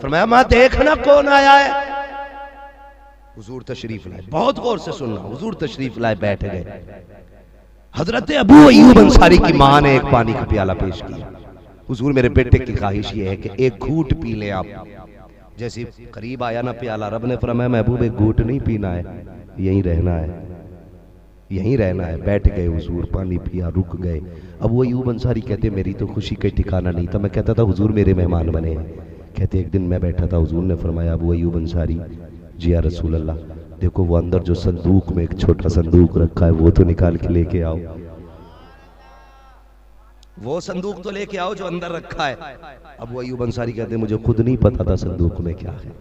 फरमाया मां देखना कौन आया है। हुजूर तशरीफ लाए, बहुत गौर से सुनना, हुजूर तशरीफ लाए, बैठ गए। हजरत अबू अय्यूब अंसारी की मां ने एक पानी का प्याला पेश किया। हुजूर मेरे बेटे की ख्वाहिश ये है कि एक घूंट पी ले आप। जैसे करीब आया ना प्याला, रब ने फरमाया महबूब एक घूंट नहीं पीना है, यहीं रहना है, यहीं रहना है। बैठ गए हुजूर, पानी पिया, रुक गए। अबू अय्यूब अंसारी कहते मेरी तो खुशी का ठिकाना नहीं था। मैं कहता था हुजूर मेरे मेहमान बने हैं। कहते एक दिन मैं बैठा था, हुजूर ने फरमाया अबू अय्यूब अंसारी जी या रसूल अल्लाह, देखो वो अंदर जो संदूक में एक छोटा संदूक रखा है वो तो निकाल के लेके आओ, वो संदूक तो लेके आओ जो अंदर रखा है। अबू अय्यूब अंसारी कहते मुझे खुद नहीं पता था संदूक में क्या है,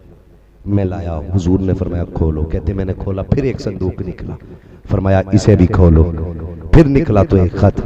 मैं लाया। हुजूर ने फरमाया खोलो। कहते मैंने खोला, फिर एक संदूक निकला। फरमाया इसे भी खोलो। फिर निकला तो एक खत।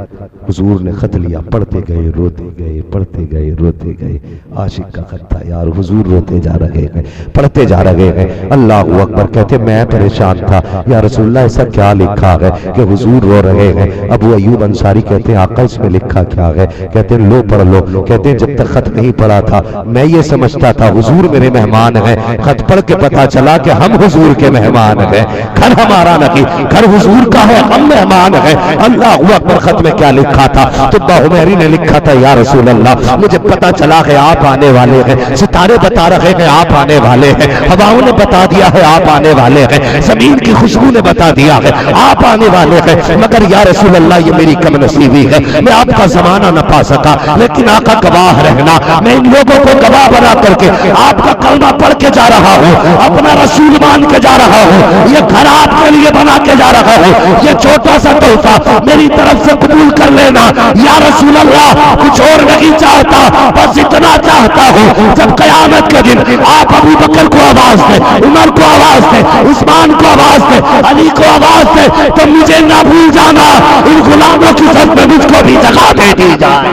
हुजूर ने खत लिया, पढ़ते गए, रोते गए, पढ़ते गए, रोते गए। आशिक का खत था यार। हुजूर रोते जा रहे हैं, पढ़ते जा रहे हैं। अल्लाह अकबर। कहते मैं परेशान था, या रसूलल्लाह ऐसा क्या लिखा है कि हुजूर रो रहे हैं। अबू अय्यूब अंसारी कहते हैं आका इसमें लिखा क्या है। कहते लो पढ़ लो। कहते हैं जब तक खत नहीं पढ़ा था मैं ये समझता था हुजूर मेरे मेहमान हैं। खत पढ़ के पता चला कि हम हुजूर के मेहमान हैं। घर हमारा नहीं, घर हुजूर का है, हम मेहमान हैं। अल्लाह अकबर। खत में क्या लिखा था? तुब्बा हुमैरी ने लिखा था या रसूल अल्लाह मुझे पता चला है आप आने वाले हैं। सितारे बता रहे हैं आप आने वाले हैं, हवाओं ने बता दिया है आप आने वाले हैं, जमीन की खुशबू ने बता दिया है आप आने वाले हैं। मगर या रसूल अल्लाह ये मेरी कमनसीबी है, मैं आपका जमाना न पा सका, लेकिन आका गवाह रहना मैं इन लोगों को गवाह बना करके आपका कलमा पढ़ के जा रहा हूँ, अपना रसूल मान के जा रहा हूँ। ये घर आपके लिए बना के जा रहा हूँ, ये छोटा सा तोहफा मेरी तरफ से कबूल कर लेना या रसूल अल्लाह। कुछ और नहीं चाहता, बस इतना चाहता हूँ जब कयामत के दिन आप अबू बकर को आवाज दे, उमर को आवाज दे, उस्मान को आवाज दे, अली को आवाज दे, तो मुझे ना भूल जाना, इन गुलामों की सद में मुझको भी जगह दे दी जाए।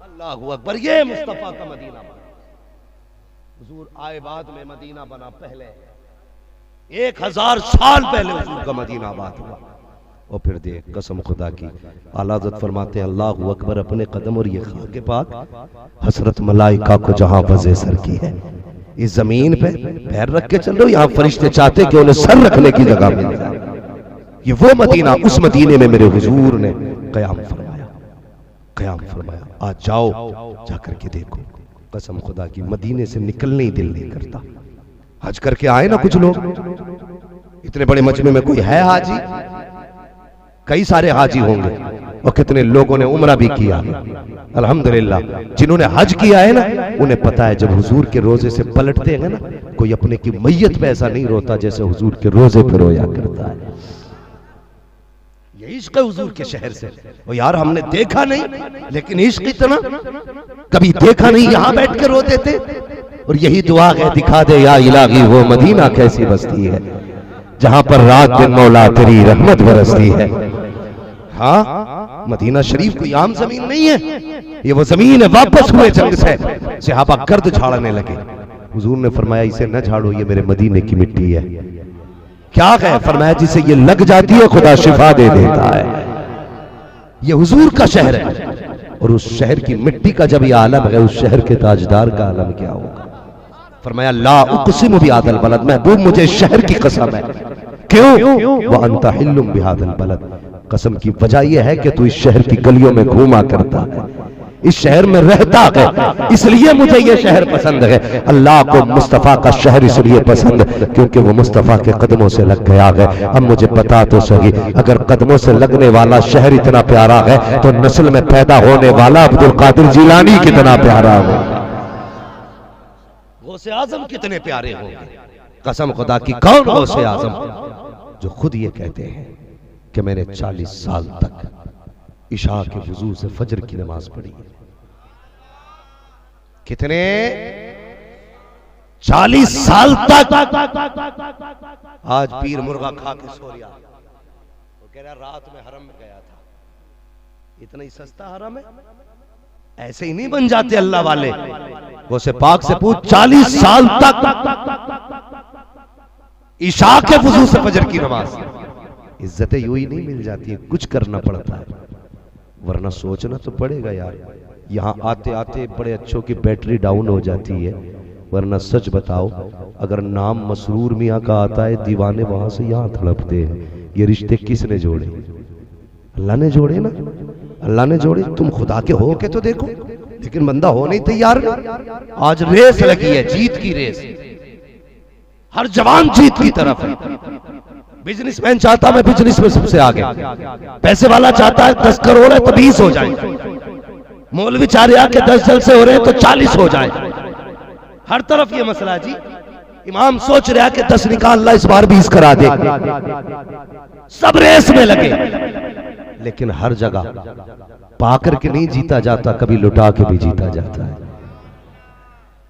अल्लाहू अकबर। ये मुस्तफा का मदीना बना। हुजूर आए बाद में मदीना बना, पहले 1000 साल पहले हुजूर का मदीना आबाद हुआ। और फिर देख कसम खुदा की, आला हज़रत फरमाते हैं अल्लाहू अकबर अपने कदम और ये खाके पाक हसरत मलाइका को जहां वज़े सर की है। इस जमीन पे पैर रख के चल रहे हो, यहाँ फरिश्ते चाहते कि उन्हें सर रखने की जगह मिल जाए। ये वो मदीना, उस मदीने में मेरे हुजूर ने कयाम फरमाया, कयाम फरमाया। आज जाओ, जाकर के देखो। कसम खुदा की मदीने से निकलने ही दिल नहीं करता। हज करके आए ना कुछ लोग, इतने बड़े मजमे में कोई है हाजी? कई सारे हाजी होंगे, और कितने लोगों ने उम्रा भी किया। अल्हम्दुलिल्लाह जिन्होंने हज किया है ना उन्हें पता है जब हुजूर के रोजे से पलटते हैं ना, कोई अपने की मैयत पे ऐसा नहीं रोता जैसे हुजूर के रोजे पे रोया करता है। ये इश्क है हुजूर के शहर से। और यार हमने देखा नहीं, लेकिन इश्क इतना कभी देखा नहीं, यहां बैठ के रोते थे। और यही दुआ है दिखा दे या इलाही वो मदीना कैसी बस्ती है जहां पर रात दिन मौला तेरी रहमत बरसती है। हाँ, मदीना शरीफ कोई आम जमीन नहीं है, ये वो जमीन है वापस हुए जंग से सहाबा गर्द झाड़ने लगे। हुजूर ने फरमाया इसे न झाड़ो, ये मेरे मदीने की मिट्टी है। क्या है? फरमाया जिसे ये लग जाती है खुदा शिफा दे देता है। ये हुजूर का शहर है, और उस शहर की मिट्टी का जब ये आलम है, उस शहर के ताजदार का आलम क्या होगा? फरमाया ला उक़सिमु बिहादिल बलद, महबूब मुझे शहर की कसम है। क्यों? व अंता हिल्लुम बिहादिल बलद, कसम की वजह यह है कि तू इस शहर की गलियों में घूमा करता है, इस शहर में रहता है, इसलिए मुझे यह शहर पसंद है। अल्लाह को मुस्तफा का शहर इसलिए पसंद क्योंकि वो मुस्तफा के कदमों से लग गया है। अब मुझे पता तो सही, अगर कदमों से लगने वाला शहर इतना प्यारा है तो नस्ल में पैदा होने वाला अब्दुल कादिर जिलानी कितना प्यारा हो, गौसे आजम कितने प्यारे होंगे। कसम खुदा की, कौन गौसे आजम जो खुद ये कहते हैं कि मैंने 40 साल तक इशा के वुजू से फजर की नमाज पढ़ी। कितने? 40 साल तक। आज पीर मुर्गा खा के सो रहा, वो कह रहा रात में हरम में गया था। इतना ही सस्ता हरम है? ऐसे ही नहीं बन जाते अल्लाह वाले। वो से पाक से पूछ, 40 साल तक इशा के वुजू से फजर की नमाज। इज्जतें यूं ही नहीं मिल जाती है, कुछ करना पड़ता है, वरना सोचना तो पड़ेगा यार। यहाँ आते आते बड़े अच्छों की बैटरी डाउन हो जाती है। वरना सच बताओ, अगर नाम मसरूर मियाँ का आता है, दीवाने वहां से यहाँ तड़पते हैं। ये रिश्ते किसने जोड़े? अल्लाह ने जोड़े ना, अल्लाह ने जोड़े। तुम खुदा के हो के तो देखो, लेकिन बंदा हो नहीं तैयार। आज रेस लगी है, जीत की रेस, हर जवान जीत की तरफ है। बिजनेसमैन चाहता मैं बिजनेस में सबसे आगे, पैसे वाला चाहता है 10 करोड़ है तो 20 हो जाए, मौलवी चाह रहा कि 10 जलसे हो रहे हैं तो 40 हो जाए। हर तरफ ये मसला जी। इमाम सोच रहा कि 10 निकाल ला, इस बार 20 करा दे। सब रेस में लगे, लेकिन हर जगह पाकर के नहीं जीता जाता, कभी लुटा के भी जीता जाता है।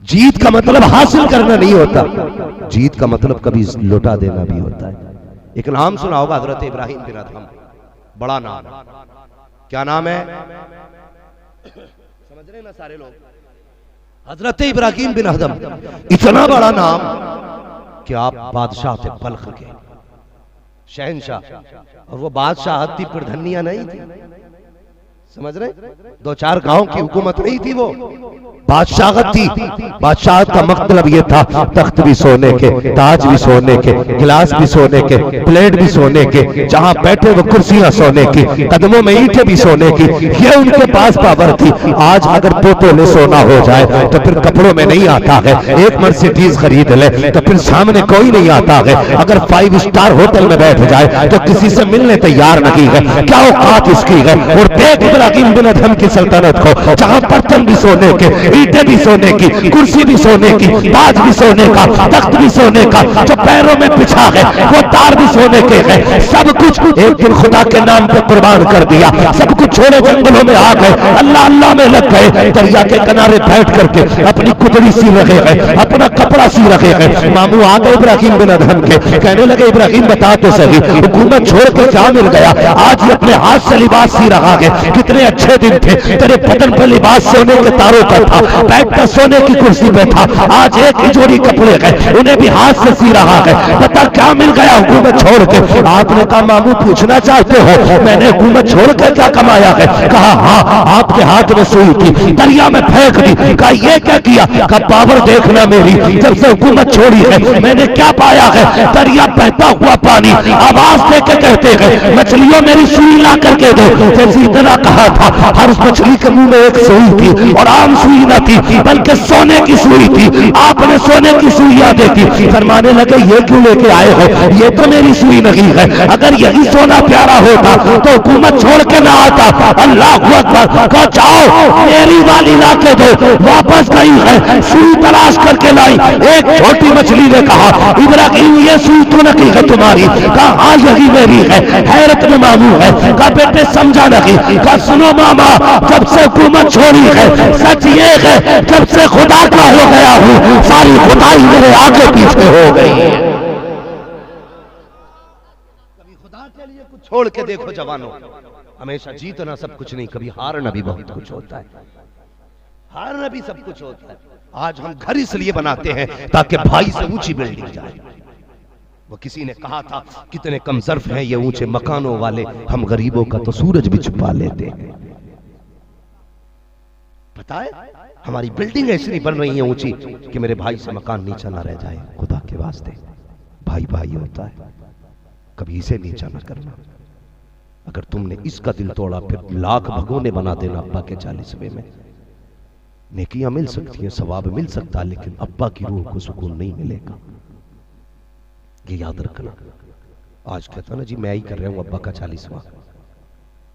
जीत का मतलब हासिल करना नहीं होता, जीत का मतलब कभी लुटा देना भी होता है। एक नाम सुना होगा, हजरत इब्राहिम बिन अदहम, बड़ा नाम। क्या नाम है? समझ रहे ना सारे लोग? हजरत इब्राहिम बिन अदहम, इतना बड़ा नाम कि आप बादशाह थे, बल्ख के शहनशाह। और वो बादशाह थी, प्रधनिया नहीं थी। समझ रहे? 2-4 गांव की हुकूमत नहीं थी, वो बादशाहत थी। बादशाहत का मतलब ये था, तख्त भी सोने के, ताज भी सोने के, गिलास भी सोने के, प्लेट भी सोने के, जहां बैठे वो कुर्सियां सोने की, कदमों में ईंटें भी सोने की। ये उनके पास पावर थी। आज अगर 2 तोले सोना हो जाए तो फिर कपड़ों में नहीं आता है। एक मर्सिडीज खरीद ले तो फिर सामने कोई नहीं आता है। अगर 5 स्टार होटल में बैठ जाए तो किसी से मिलने तैयार नहीं है। क्या औकात इसकी है। और देख इब्राहिम बिन अदहम की सल्तनत को, जहां बर्तन भी सोने के, ईंटें भी सोने की, कुर्सी भी सोने की, ताज भी सोने का, तख्त भी सोने का, जो पैरों में बिछा है वो तार भी सोने के है। सब कुछ एक दिन खुदा के नाम पे कुर्बान कर दिया। सब कुछ छोड़े जंगलों में आ गए, अल्लाह अल्लाह में लग गए। दरिया के किनारे बैठ करके अपनी कुतड़ी सी रखे हैं, अपना कपड़ा सी रखे हैं। मामू आ गए इब्राहिम बिन अदहम के, कहने लगे इब्राहिम बता तो सही, हुकूमत छोड़ के क्या मिल गया? आज ये अपने हाथ से लिबास सी रहा है। कितने अच्छे दिन थे, तेरे बदन पर लिबास सोने के तारों का था, बैठता सोने की कुर्सी पे था। आज एक ही जोड़ी कपड़े गए, उन्हें भी हाथ से सी रहा है। पता क्या मिल गया हुकूमत छोड़ के? आपने कहा मामू पूछना चाहते हो मैंने हुकूमत छोड़ के क्या कमाया है? कहा हाँ, आपके हाथ में सुई थी, दरिया में फेंक दी। कहा ये क्या किया? कहा पावर देखना मेरी, जब से हुकूमत छोड़ी है मैंने क्या पाया है? दरिया बहता हुआ पानी, आवाज दे के कहते हैं मछलियों मेरी सुई ला करके दो। जैसे इतना कहा था, हर मछली के मुंह में एक सुई थी, और आम सुई न थी बल्कि सोने की सुई थी। आपने सोने की सुइयां देखी, फरमाने लगे ये क्यों लेके आए हो? ये तो मेरी सुई नहीं है। अगर यही सोना प्यारा होता तो हुकूमत छोड़ के ना आता। अल्लाह अकबर। कहा जाओ मेरी वाली ला के दो। वापस गई है, सुई तलाश करके लाई। एक छोटी मछली ने कहा इब्राहिम ये सुई तो नहीं है तुम्हारी? कहा हाँ यही मेरी है। हैरत में मामू है। कहा बेटे समझा नहीं? कहा सुनो मामा, जब से हुकूमत छोड़ी है सच ये है, जब से खुदा का हो गया हूं सारी खुदाई मेरे आगे पीछे हो गई। कभी खुदा के लिए कुछ छोड़ के देखो जवानों, हमेशा जीतना सब कुछ नहीं, कभी हारना भी बहुत कुछ होता है। हारना भी सब कुछ होता है। आज हम घर इसलिए बनाते हैं ताकि भाई से ऊंची बिल्डिंग जाए। वो किसी ने कहा था कितने कम ज़र्फ हैं ये ऊंचे मकानों वाले, हम गरीबों का तो सूरज भी छुपा लेते हैं। पता है हमारी बिल्डिंग ऐसी बन रही है ऊंची कि मेरे भाई से मकान नीचा ना रह जाए। खुदा के वास्ते भाई भाई होता है, कभी इसे नीचा ना करना। अगर तुमने इसका दिल तोड़ा फिर लाख भगोने बना देना। अब्बा के 40वें में नेकियां मिल सकती हैं, सवाब मिल सकता है, लेकिन अब्बा की रूह को सुकून नहीं मिलेगा। ये याद रखना। आज कहता ना जी मैं ही कर रहा हूं अब्बा का 40वां,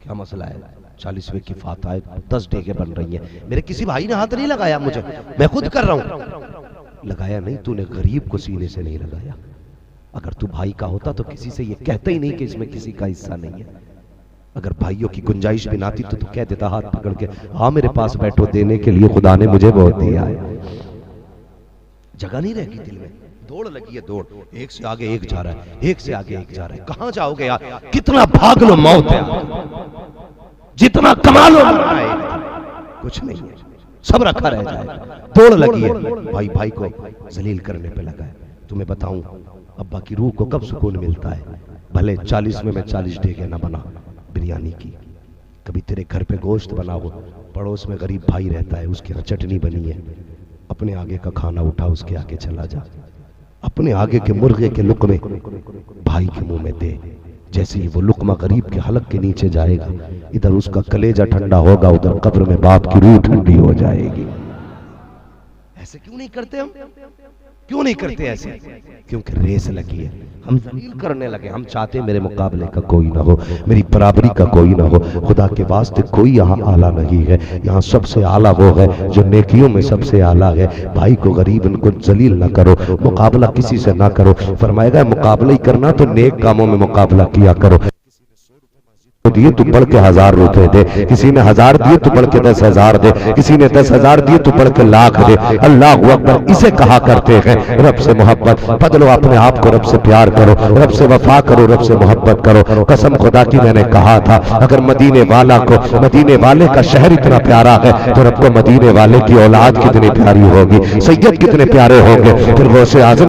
क्या मसला है? 40वें की फातह 10 डेगे बन रही है। मेरे किसी भाई ने हाथ नहीं लगाया मुझे, मैं खुद कर रहा हूं। लगाया नहीं, तूने गरीब को सीने से नहीं लगाया। अगर तू भाई का होता तो किसी से ये कहता ही नहीं कि इसमें किसी का हिस्सा नहीं है। अगर भाइयों की गुंजाइश भी ना थी तो तू कह देता हाथ पकड़ के, हाँ मेरे पास बैठो, देने के लिए खुदा ने मुझे बहुत दिया है। जगह नहीं रहेगी दिल में। दौड़ लगी है, दौड़, एक से आगे एक जा रहा है, एक से आगे एक जा रहा है। कहां जाओगे यार? कितना भाग लो, मौत है। जितना कमा लो कुछ नहीं है, सब रखा रह जाए। दौड़ लगी है, भाई भाई को जलील करने पे लगा है। तुम्हें बताऊं अब्बा की रूह को कब सुकून मिलता है? भले 40 में मैं 40 डेगे ना बना बिरयानी की, कभी तेरे घर पे गोश्त बना हो, पड़ोस में गरीब भाई रहता है, उसके यहाँ चटनी बनी है, अपने आगे का खाना उठा उसके आगे चला जा, अपने आगे के मुर्गे के लुकमे भाई के मुंह में दे। जैसे ही वो लुकमा गरीब के हलक के नीचे जाएगा, इधर उसका कलेजा ठंडा होगा, उधर कब्र में बाप की रूह ठंडी हो जाएगी। ऐसे क्यों नहीं करते हम? क्यों नहीं करते ऐसे? क्योंकि रेस लगी है, हम जलील करने लगे। हम चाहते मेरे मुकाबले का कोई ना हो, मेरी बराबरी का कोई ना हो। खुदा के वास्ते कोई यहाँ आला नहीं है, यहाँ सबसे आला वो है जो नेकियों में सबसे आला है। भाई को गरीब इनको जलील ना करो, मुकाबला किसी से ना करो। फरमाएगा मुकाबला ही करना तो नेक कामों में मुकाबला किया करो। दिए तो बढ़ के 1000 रुपए दे, किसी ने 1000 दिए तो बढ़ के 10,000 दे, किसी ने 10,000 दिए तो बढ़ के लाख दे। अल्लाह अकबर, इसे कहा करते हैं रब से मोहब्बत। बदलो अपने आप को, रब से प्यार करो, रब से वफा करो, रब से मोहब्बत करो। कसम खुदा की मैंने कहा था, अगर मदीने वाला को, मदीने वाले का शहर इतना प्यारा है तो रब को मदीने वाले की औलाद कितनी प्यारी होगी, सैयद कितने प्यारे होंगे। फिर गौसे आज़म